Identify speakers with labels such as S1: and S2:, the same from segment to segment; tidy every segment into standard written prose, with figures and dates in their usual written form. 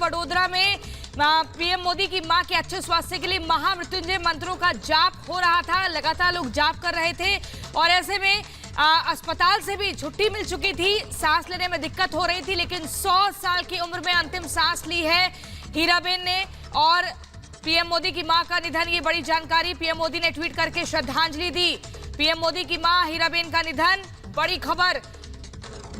S1: वडोदरा में पीएम मोदी की मां के अच्छे स्वास्थ्य के लिए महामृत्युंजय मंत्रों का जाप हो रहा था। लगातार लोग जाप कर रहे थे और ऐसे में अस्पताल से भी छुट्टी मिल चुकी थी। सांस लेने में दिक्कत हो रही थी, लेकिन 100 साल की उम्र में अंतिम सांस ली है हीराबेन ने। और पीएम मोदी की मां का निधन, ये बड़ी जानकारी पीएम मोदी ने ट्वीट करके श्रद्धांजलि दी। पीएम मोदी की मां हीराबेन का निधन, बड़ी खबर।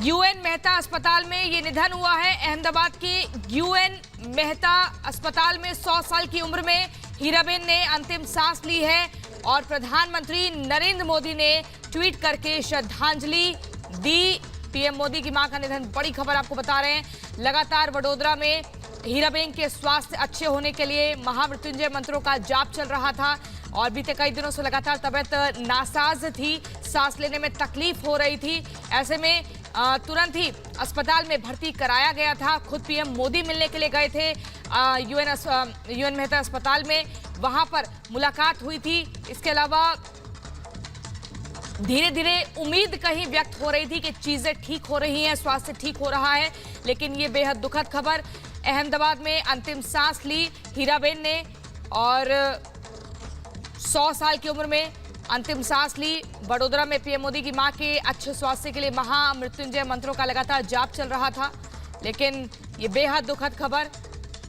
S1: यूएन मेहता अस्पताल में ये निधन हुआ है। अहमदाबाद के यूएन मेहता अस्पताल में 100 साल की उम्र में हीराबेन ने अंतिम सांस ली है और प्रधानमंत्री नरेंद्र मोदी ने ट्वीट करके श्रद्धांजलि दी। पीएम मोदी की मां का निधन, बड़ी खबर आपको बता रहे हैं। लगातार वडोदरा में हीराबेन के स्वास्थ्य अच्छे होने के लिए महामृत्युंजय मंत्रों का जाप चल रहा था और बीते कई दिनों से लगातार तबीयत नासाज थी, सांस लेने में तकलीफ हो रही थी। ऐसे में तुरंत ही अस्पताल में भर्ती कराया गया था। खुद पीएम मोदी मिलने के लिए गए थे यूएन मेहता अस्पताल में, वहां पर मुलाकात हुई थी। इसके अलावा धीरे धीरे उम्मीद कहीं व्यक्त हो रही थी कि चीजें ठीक हो रही हैं, स्वास्थ्य ठीक हो रहा है, लेकिन ये बेहद दुखद खबर। अहमदाबाद में अंतिम सांस ली हीराबेन ने और 100 साल की उम्र में अंतिम सांस ली। वडोदरा में पीएम मोदी की मां के अच्छे स्वास्थ्य के लिए महामृत्युंजय मंत्रों का लगातार जाप चल रहा था, लेकिन ये बेहद दुखद खबर।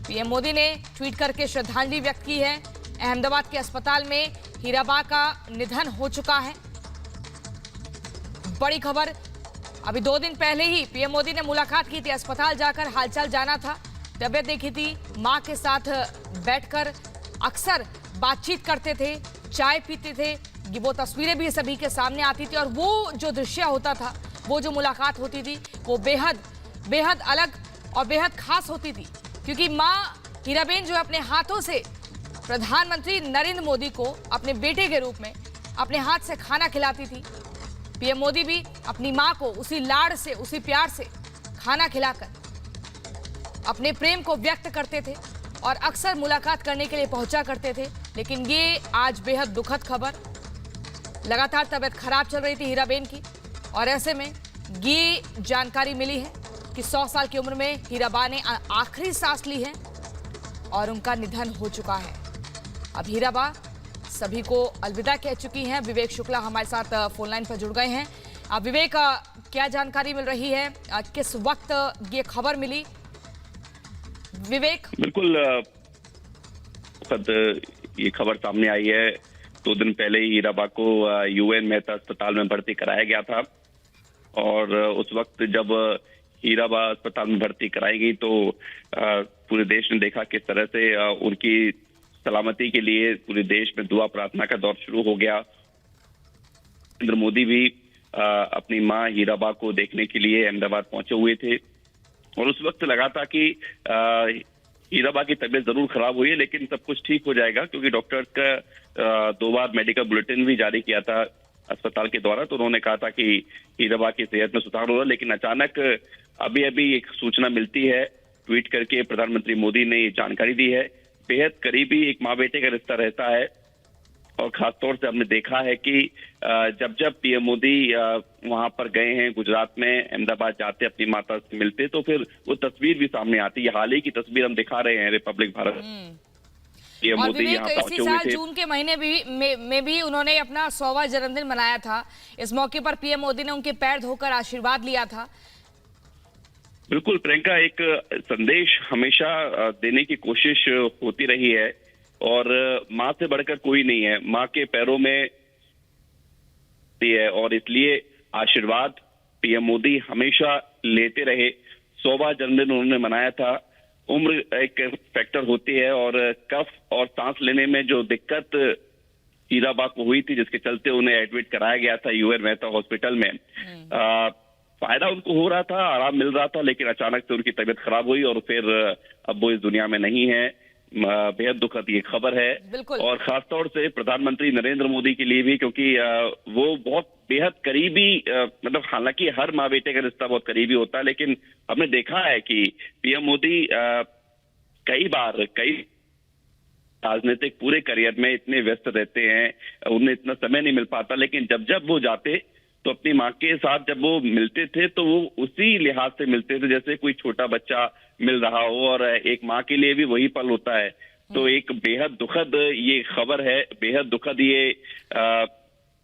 S1: पीएम मोदी ने ट्वीट करके श्रद्धांजलि व्यक्त की है। अहमदाबाद के अस्पताल में हीराबा का निधन हो चुका है, बड़ी खबर। अभी 2 दिन पहले ही पीएम मोदी ने मुलाकात की थी, अस्पताल जाकर हालचाल जाना था, तबियत देखी थी, मां के साथ बैठकर अक्सर बातचीत करते थे, चाय पीते थे। ये वो तस्वीरें भी सभी के सामने आती थी और वो जो दृश्य होता था, वो जो मुलाकात होती थी, वो बेहद अलग और बेहद खास होती थी, क्योंकि मां हीराबेन जो अपने हाथों से प्रधानमंत्री नरेंद्र मोदी को अपने बेटे के रूप में अपने हाथ से खाना खिलाती थी। पीएम मोदी भी अपनी मां को उसी लाड़ से, उसी प्यार से खाना खिलाकर अपने प्रेम को व्यक्त करते थे और अक्सर मुलाकात करने के लिए पहुंचा करते थे। लेकिन ये आज बेहद दुखद खबर, लगातार तबीयत खराब चल रही थी हीराबेन की और ऐसे में ये जानकारी मिली है कि 100 साल की उम्र में हीराबा ने आखिरी सांस ली है और उनका निधन हो चुका है। अब हीराबा सभी को अलविदा कह चुकी हैं। विवेक शुक्ला हमारे साथ फोन लाइन पर जुड़ गए हैं। अब विवेक, क्या जानकारी मिल रही है, किस वक्त ये खबर मिली? विवेक।
S2: बिल्कुल, ये खबर सामने आई है। 2 दिन पहले ही हीराबा को यूएन मेहता अस्पताल में भर्ती कराया गया था और उस वक्त जब हीराबा अस्पताल में भर्ती कराई गई तो पूरे देश ने देखा किस तरह से उनकी सलामती के लिए पूरे देश में दुआ प्रार्थना का दौर शुरू हो गया। नरेंद्र मोदी भी अपनी मां हीराबा को देखने के लिए अहमदाबाद पहुंचे हुए थे और उस वक्त लगा था कि हीराबा की तबीयत जरूर खराब हुई है, लेकिन सब कुछ ठीक हो जाएगा, क्योंकि डॉक्टर्स का 2 बार मेडिकल बुलेटिन भी जारी किया था अस्पताल के द्वारा। तो उन्होंने कहा था कि हीराबा की सेहत में सुधार होगा। लेकिन अचानक अभी एक सूचना मिलती है, ट्वीट करके प्रधानमंत्री मोदी ने ये जानकारी दी है। बेहद करीबी एक माँ बेटे का रिश्ता रहता है और खासतौर से हमने देखा है कि जब पीएम मोदी वहां पर गए हैं गुजरात में, अहमदाबाद जाते अपनी माता से मिलते, तो फिर वो तस्वीर भी सामने आती है। हाल ही की तस्वीर हम दिखा रहे हैं रिपब्लिक भारत। पीएम मोदी यहाँ पहुंचे हुए थे।
S1: जून के महीने में भी उन्होंने अपना 100वां जन्मदिन मनाया था। इस मौके पर पीएम मोदी ने उनके पैर धोकर आशीर्वाद लिया था।
S2: बिल्कुल प्रियंका, एक संदेश हमेशा देने की कोशिश होती रही है और माँ से बढ़कर कोई नहीं है। माँ के पैरों में है और इसलिए आशीर्वाद पीएम मोदी हमेशा लेते रहे। 100वां जन्मदिन उन्होंने मनाया था। उम्र एक फैक्टर होती है और कफ और सांस लेने में जो दिक्कत हीराबा को हुई थी, जिसके चलते उन्हें एडमिट कराया गया था यूएन मेहता हॉस्पिटल में। फायदा उनको हो रहा था, आराम मिल रहा था, लेकिन अचानक से उनकी तबीयत खराब हुई और फिर अब वो इस दुनिया में नहीं है। बेहद दुखद ये खबर है और खासतौर से प्रधानमंत्री नरेंद्र मोदी के लिए भी, क्योंकि वो बहुत बेहद करीबी, मतलब हालांकि हर माँ बेटे का रिश्ता बहुत करीबी होता है, लेकिन हमने देखा है कि पीएम मोदी कई राजनीतिक पूरे करियर में इतने व्यस्त रहते हैं, उन्हें इतना समय नहीं मिल पाता, लेकिन जब वो जाते तो अपनी माँ के साथ जब वो मिलते थे तो वो उसी लिहाज से मिलते थे जैसे कोई छोटा बच्चा मिल रहा हो, और एक माँ के लिए भी वही पल होता है। तो एक बेहद दुखद ये खबर है, बेहद दुखद ये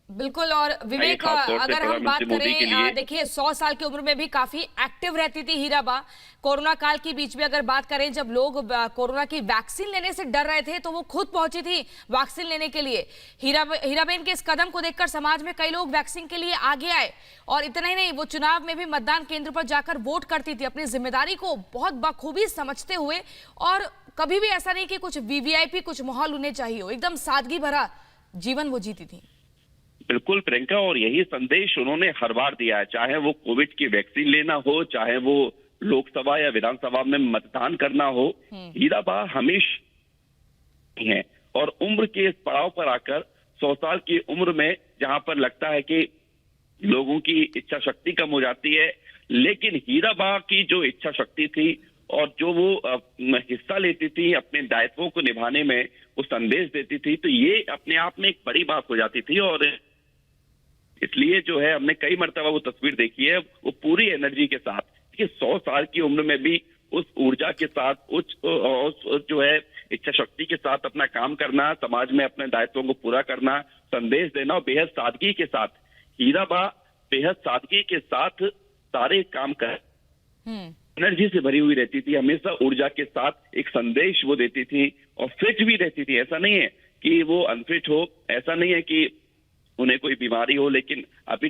S1: बिल्कुल। और विवेक,
S2: खास तौर से
S1: अगर हम बात
S2: प्रधानमंत्री मोदी के लिए।
S1: करें, देखिए 100 साल की उम्र में भी काफी एक्टिव रहती थी हीराबा। कोरोना काल के बीच में अगर बात करें, जब लोग कोरोना की वैक्सीन लेने से डर रहे थे तो वो खुद पहुंची थी वैक्सीन लेने के लिए। हीराबेन के इस कदम को देखकर समाज में कई लोग वैक्सीन के लिए आगे आए। और इतना ही नहीं, वो चुनाव में भी मतदान केंद्र पर जाकर वोट करती थी, अपनी जिम्मेदारी को बहुत बखूबी समझते हुए। और कभी भी ऐसा नहीं कि कुछ वीवीआईपी कुछ माहौल उन्हें चाहिए हो, एकदम सादगी भरा जीवन वो जीती थी।
S2: बिल्कुल प्रियंका, और यही संदेश उन्होंने हर बार दिया है, चाहे वो कोविड की वैक्सीन लेना हो, चाहे वो लोकसभा या विधानसभा में मतदान करना हो। हीराबा हमेशा है, और उम्र के इस पड़ाव पर आकर 100 साल की उम्र में जहां पर लगता है कि लोगों की इच्छा शक्ति कम हो जाती है, लेकिन हीराबा की जो इच्छा शक्ति थी और जो वो हिस्सा लेती थी अपने दायित्वों को निभाने में, वो संदेश देती थी, तो ये अपने आप में एक बड़ी बात हो जाती थी। और इसलिए जो है हमने कई मर्तबा वो तस्वीर देखी है, वो पूरी एनर्जी के साथ कि 100 साल की उम्र में भी उस ऊर्जा के साथ, उस जो है इच्छा शक्ति के साथ अपना काम करना, समाज में अपने दायित्वों को पूरा करना, संदेश देना, और बेहद सादगी के साथ हीराबा बेहद सादगी के साथ सारे काम कर एनर्जी से भरी हुई रहती थी, हमेशा ऊर्जा के साथ एक संदेश वो देती थी, और फिट भी रहती थी। ऐसा नहीं है कि वो अनफिट हो, ऐसा नहीं है कि उन्हें कोई बीमारी हो, लेकिन अभी